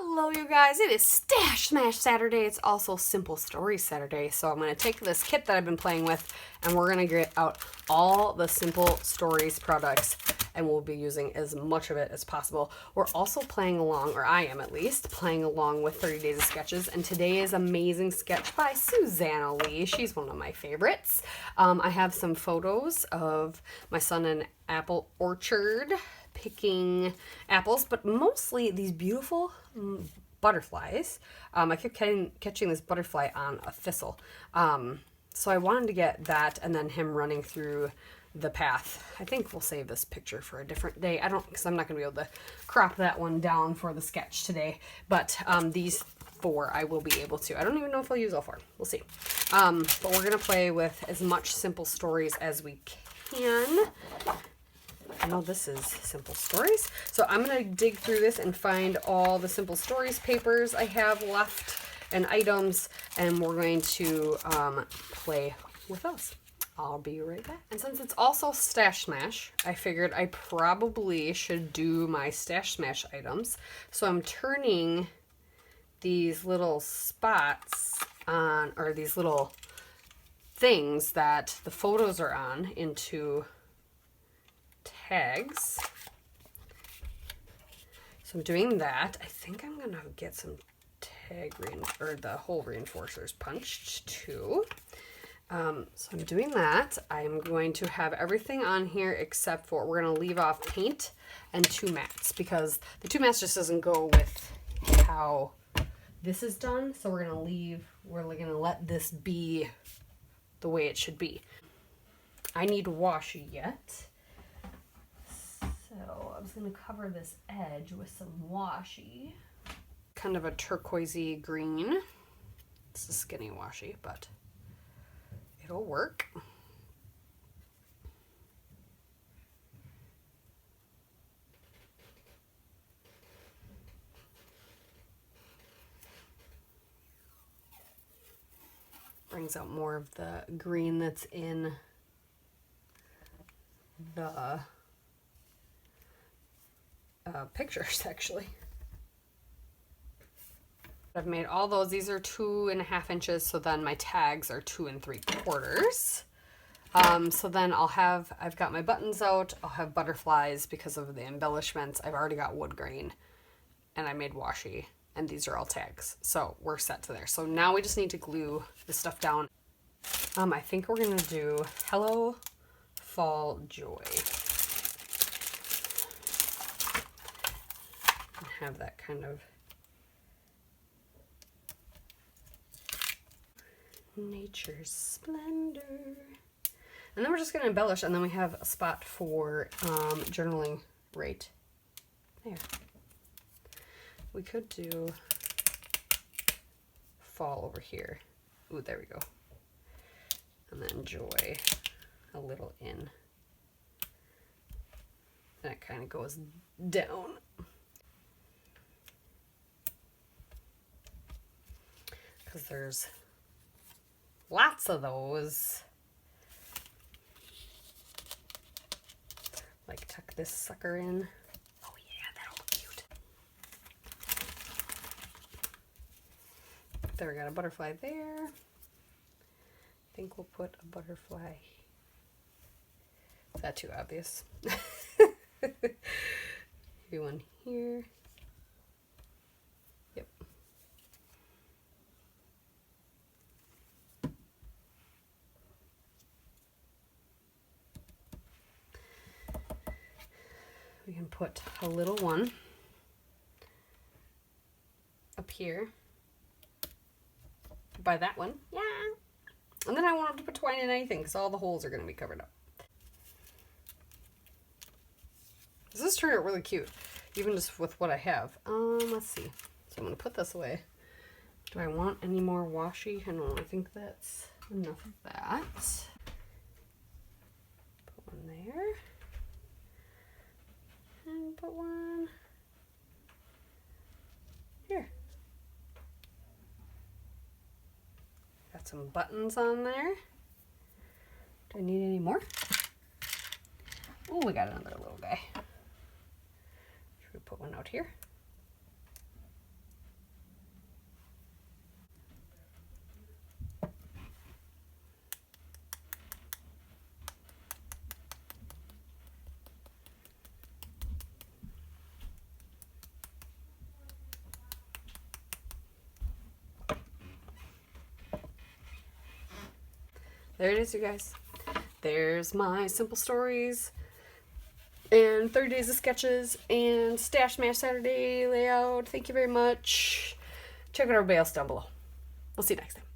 Hello you guys, it is Stash Smash Saturday. It's also Simple Stories Saturday. So I'm going to take this kit that I've been playing with and we're going to get out all the Simple Stories products and we'll be using as much of it as possible. We're also playing along, or I am at least, playing along with 30 Days of Sketches, and today is Amazing Sketch by Susanna Lee. She's one of my favorites. I have some photos of my son in Apple Orchard picking apples, but mostly these beautiful butterflies. I kept catching this butterfly on a thistle. So I wanted to get that and then him running through the path. I think we'll save this picture for a different day. Because I'm not going to be able to crop that one down for the sketch today. But these four I will be able to. I don't even know if I'll use all four. We'll see. But we're going to play with as much Simple Stories as we can. I know this is Simple Stories. So I'm going to dig through this and find all the Simple Stories papers I have left and items, and we're going to play with those. I'll be right back. And since it's also Stash Smash, I figured I probably should do my Stash Smash items. So I'm turning these little spots on, or these little things that the photos are on, into tags. So I'm doing that. I think I'm gonna get some tag or the hole reinforcers punched too. So I'm doing that. I'm going to have everything on here except for, we're gonna leave off paint and 2 mats because the 2 mats just doesn't go with how this is done. So we're gonna let this be the way it should be. I need washi yet. So I was going to cover this edge with some washi. Kind of a turquoisey green. It's a skinny washi, but it'll work. Brings out more of the green that's in the pictures, actually. I've made all those. These are 2.5 inches, so then my tags are 2 3/4. So then I've got my buttons out. I'll have butterflies because of the embellishments. I've already got wood grain, and I made washi, and these are all tags. So we're set to there. So now we just need to glue the stuff down. I think we're gonna do Hello Fall Joy. Have that kind of nature's splendor. And then we're just going to embellish, and then we have a spot for journaling right there. We could do fall over here. Ooh, there we go. And then joy a little in. And it kind of goes down. Because there's lots of those. Like, tuck this sucker in. Oh yeah, that'll look cute. There, we got a butterfly there. I think we'll put a butterfly. Is that too obvious? Maybe one here. Yep. We can put a little one up here by that one. Yeah. And then I won't have to put twine in anything because all the holes are going to be covered up. This turned out really cute, even just with what I have. Let's see. So I'm going to put this away. Do I want any more washi? I don't know. I think that's enough of that. Put one there. And put one here. Got some buttons on there. Do I need any more? Oh, we got another little guy. Should we put one out here? there it is, you guys. There's my Simple Stories and 30 Days of Sketches and Stash Smash Saturday layout. Thank you very much. Check out our else down below. We'll see you next time.